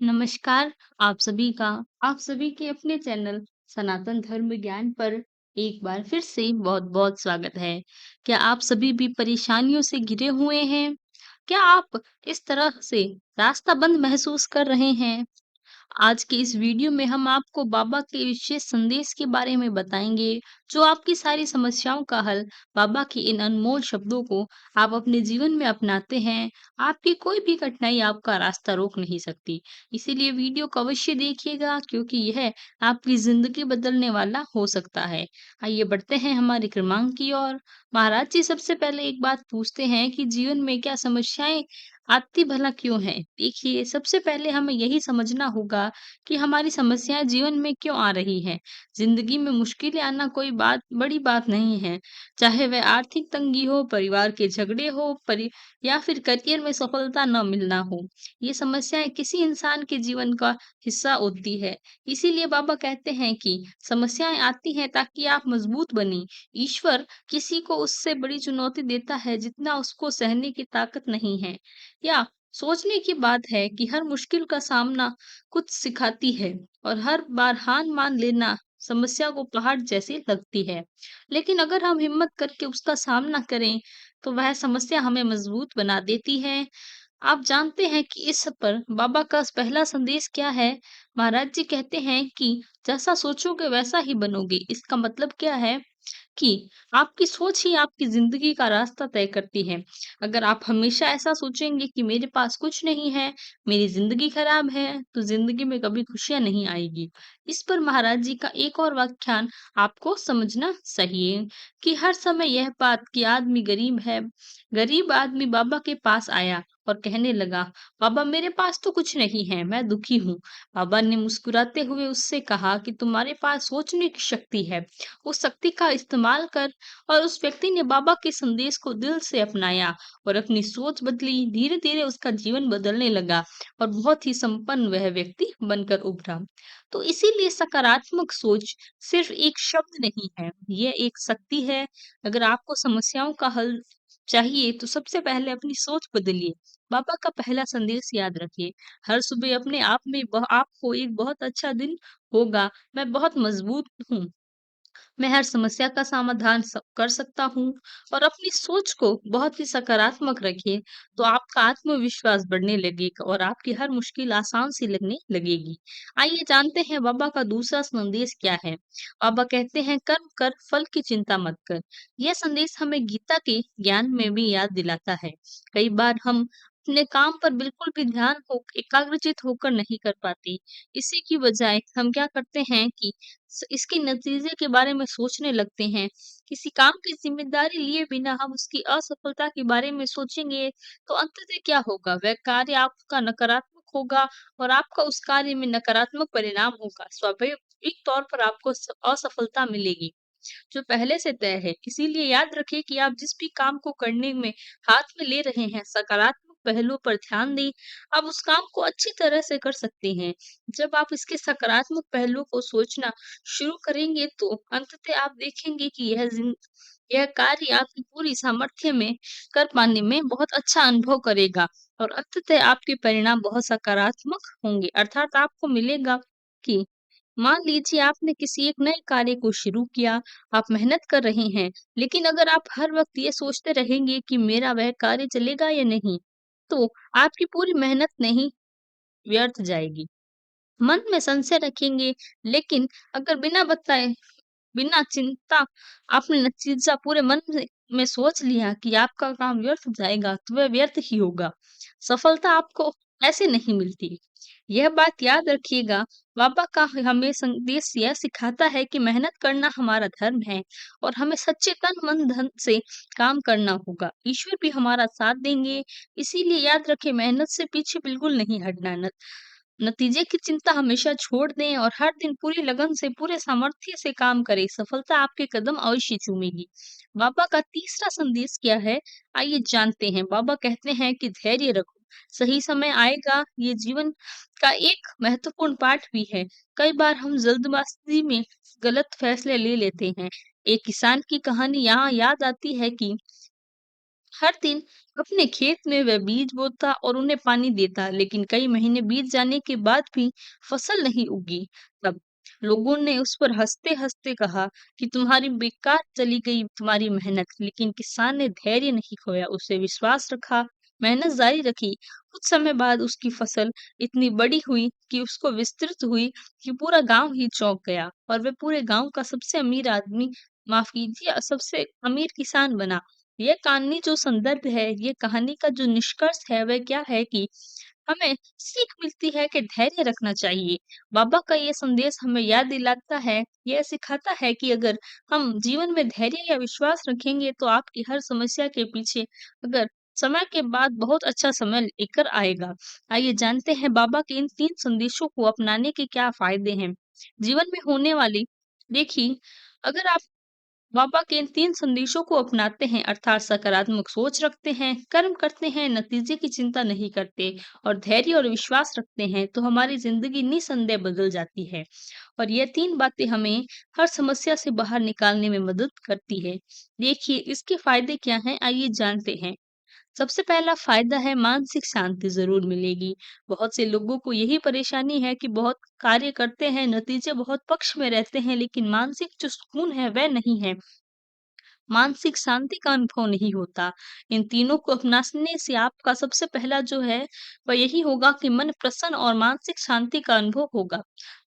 नमस्कार, आप सभी के अपने चैनल सनातन धर्म ज्ञान पर एक बार फिर से बहुत-बहुत स्वागत है। क्या आप सभी भी परेशानियों से घिरे हुए हैं? क्या आप इस तरह से रास्ता बंद महसूस कर रहे हैं? आज के इस वीडियो में हम आपको बाबा के विशेष संदेश के बारे में बताएंगे, जो आपकी सारी समस्याओं का हल बाबा के इन अनमोल शब्दों को आप अपने जीवन में अपनाते हैं, आपकी कोई भी कठिनाई आपका रास्ता रोक नहीं सकती। इसीलिए वीडियो को अवश्य देखिएगा क्योंकि यह आपकी जिंदगी बदलने वाला हो सकता है। आइए बढ़ते हैं हमारे क्रमांक की ओर। महाराज जी सबसे पहले एक बात पूछते हैं कि जीवन में क्या समस्याएं आती भला क्यों है? देखिए, सबसे पहले हमें यही समझना होगा कि हमारी समस्याएँ जीवन में क्यों आ रही हैं। ज़िंदगी में मुश्किलें आना कोई बड़ी बात नहीं है। चाहे वह आर्थिक तंगी हो, परिवार के झगड़े हो, परि या फिर करियर में सफलता न मिलना हो। ये समस्याएँ किसी इंसान के जीवन का हिस्सा होती है। इसीलिए बाबा कहते हैं कि समस्याएँ आती हैं ताकि आप मजबूत बनें। ईश्वर किसी को उससे बड़ी चुनौती देता है जितना उसको सहने की ताकत नहीं है। या सोचने की बात है कि हर मुश्किल का सामना कुछ सिखाती है और हर बार हार मान लेना समस्या को पहाड़ जैसी लगती है। लेकिन अगर हम हिम्मत करके उसका सामना करें, तो वह समस्या हमें मजबूत बना देती है। आप जानते हैं कि इस पर बाबा का पहला संदेश क्या है? महाराज जी कहते हैं कि जैसा सोचोगे वैसा ही बनोगे। इसका मतलब क्या है? कि आपकी सोच ही आपकी ज़िंदगी का रास्ता तय करती है। अगर आप हमेशा ऐसा सोचेंगे कि मेरे पास कुछ नहीं है, मेरी ज़िंदगी खराब है, तो ज़िंदगी में कभी खुशियाँ नहीं आएगी। इस पर महाराज जी का एक और व्याख्यान आपको समझना चाहिए कि हर समय यह बात कि आदमी गरीब है। गरीब आदमी बाबा के पास आया और कहने लगा, "बाबा मेरे पास तो कुछ नहीं है, मैं दुखी हूँ।" बाबा ने मुस्कुराते हुए उससे कहा कि तुम्हारे पास सोचने की शक्ति है, उस शक्ति का इस्तेमाल कर। और उस व्यक्ति ने बाबा के संदेश को दिल से अपनाया और अपनी सोच बदली। धीरे धीरे उसका जीवन बदलने लगा और बहुत ही संपन्न वह व्यक्ति बनकर उभरा। तो इसीलिए सकारात्मक सोच सिर्फ एक शब्द नहीं है, यह एक शक्ति है। अगर आपको समस्याओं का हल चाहिए तो सबसे पहले अपनी सोच बदलिए। बाबा का पहला संदेश याद रखिए, हर सुबह अपने आप में आपको एक बहुत अच्छा दिन होगा। मैं बहुत मजबूत हूँ, मैं हर समस्या का समाधान कर सकता हूँ। और अपनी सोच को बहुत ही सकारात्मक रखिए, तो आपका आत्मविश्वास बढ़ने लगेगा और आपकी हर मुश्किल आसान सी लगने लगेगी। आइए जानते हैं बाबा का दूसरा संदेश क्या है। बाबा कहते हैं कर्म कर, फल की चिंता मत कर। यह संदेश हमें गीता के ज्ञान में भी याद दिलाता है। कई बार हम अपने काम पर बिल्कुल भी ध्यान हो एकाग्रचित होकर नहीं कर पाते। इसी की बजाय हम क्या करते हैं कि इसके नतीजे के बारे में सोचने लगते हैं। किसी काम की ज़िम्मेदारी लिए बिना हम उसकी असफलता के बारे में सोचेंगे, तो अंततः क्या होगा? वह कार्य आपका नकारात्मक होगा और आपका उस कार्य में नकारात्मक परिणाम होगा। स्वाभाविक तौर पर आपको असफलता मिलेगी, जो पहले से तय है। इसीलिए याद रखिए कि आप जिस भी काम को करने में हाथ में ले रहे हैं, सकारात्मक पहलुओं पर ध्यान दें, आप उस काम को अच्छी तरह से कर सकते हैं। जब आप इसके सकारात्मक पहलुओं को सोचना शुरू करेंगे, तो अंततः आप देखेंगे कि यह कार्य आपकी पूरी सामर्थ्य में कर पाने में बहुत अच्छा अनुभव करेगा और अंततः आपके परिणाम बहुत सकारात्मक होंगे। अर्थात आपको मिलेगा कि मान लीजिए आपने किसी एक नए कार्य को शुरू किया, आप मेहनत कर रहे हैं, लेकिन अगर आप हर वक़्त ये सोचते रहेंगे कि मेरा वह कार्य चलेगा या नहीं, तो आपकी पूरी मेहनत नहीं व्यर्थ जाएगी। मन में संशय रखेंगे, लेकिन अगर बिना बताए, बिना चिंता आपने नतीजा पूरे मन में सोच लिया कि आपका काम व्यर्थ जाएगा, तो वह व्यर्थ ही होगा। सफलता आपको ऐसे नहीं मिलती। यह बात याद रखिएगा, बाबा का हमें संदेश यह सिखाता है कि मेहनत करना हमारा धर्म है और हमें सच्चे तन, मन, धन से काम करना होगा। ईश्वर भी हमारा साथ देंगे, इसीलिए याद रखें मेहनत से पीछे बिल्कुल नहीं हटना। नतीजे की चिंता हमेशा छोड़ दें और हर दिन पूरी लगन से, पूरे सामर्थ्य से काम करें। सफलता आपके कदम अवश्य चूमेगी। बाबा का तीसरा संदेश क्या है? आइए जानते हैं। बाबा कहते हैं कि धैर्य रखो, सही समय आएगा। ये जीवन का एक महत्वपूर्ण पाठ भी है। कई बार हम जल्दबाज़ी में गलत फैसले ले लेते हैं। एक किसान की कहानी यहाँ याद आती है कि हर दिन अपने खेत में वह बीज बोता और उन्हें पानी देता, लेकिन कई महीने बीत जाने के बाद भी फसल नहीं उगी। तब लोगों ने उस पर हंसते-हंसते कहा कि तुम्हारी बेकार चली गई तुम्हारी मेहनत। लेकिन किसान ने धैर्य नहीं खोया, उसे विश्वास रखा, मेहनत जारी रखी। कुछ समय बाद उसकी फसल इतनी बड़ी हुई कि उसको विस्तृत हुई कि पूरा गांव ही चौंक गया और वह पूरे गांव का सबसे अमीर आदमी, माफ कीजिए, सबसे अमीर किसान बना। ये कहानी जो संदर्भ है, ये कहानी का जो निष्कर्ष है वह क्या है कि हमें सीख मिलती है कि धैर्य रखना चाहिए। बाबा का ये संदेश हमें याद दिलाता है, ये सिखाता है कि अगर हम जीवन में धैर्य या विश्वास रखेंगे तो आपकी हर समस्या के पीछे अगर समय के बाद बहुत अच्छा समय लेकर आएगा। आइए जानते हैं बाबा के इन 3 संदेशों को अपनाने के क्या फायदे हैं। जीवन में होने वाली देखिए, अगर आप बाबा के इन 3 संदेशों को अपनाते हैं अर्थात सकारात्मक सोच रखते हैं, कर्म करते हैं, नतीजे की चिंता नहीं करते और धैर्य और विश्वास रखते हैं, तो हमारी ज़िंदगी निसंदेह बदल जाती है। और ये 3 बातें हमें हर समस्या से बाहर निकालने में मदद करती है। देखिए इसके फ़ायदे क्या हैं, आइए जानते हैं। सबसे पहला फ़ायदा है मानसिक शांति ज़रूर मिलेगी। बहुत से लोगों को यही परेशानी है कि बहुत कार्य करते हैं, नतीजे बहुत पक्ष में रहते हैं, लेकिन मानसिक जो सुकून है वह नहीं है। मानसिक शांति का अनुभव नहीं होता। इन तीनों को अपनाने से आपका सबसे पहला जो है, वह यही होगा कि मन प्रसन्न और मानसिक शांति का अनुभव होगा।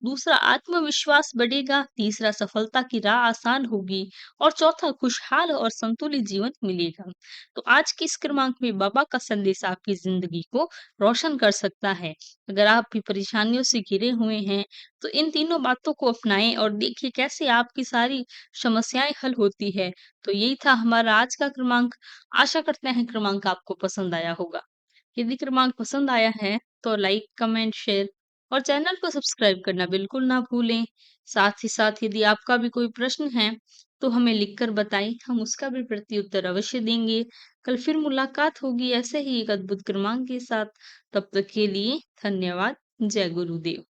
दूसरा आत्मविश्वास बढ़ेगा, तीसरा सफलता की राह आसान होगी और चौथा खुशहाल और संतुलित जीवन मिलेगा। तो आज के इस क्रमांक में बाबा का संदेश आपकी ज़िंदगी को रोशन कर सकता है। अगर आप भी परेशानियों से घिरे हुए हैं, तो इन तीनों बातों को अपनाएँ और देखिए कैसे आपकी सारी समस्याएँ हल होती है। तो यही था हमारा आज का क्रमांक। आशा करते हैं क्रमांक आपको पसंद आया होगा। यदि क्रमांक पसंद आया है तो लाइक, कमेंट, शेयर और चैनल को सब्सक्राइब करना बिल्कुल ना भूलें। साथ ही साथ यदि आपका भी कोई प्रश्न है तो हमें लिखकर बताएं, हम उसका भी प्रत्युत्तर अवश्य देंगे। कल फिर मुलाकात होगी ऐसे ही एक अद्भुत क्रमांक के साथ। तब तक के लिए धन्यवाद। जय गुरुदेव।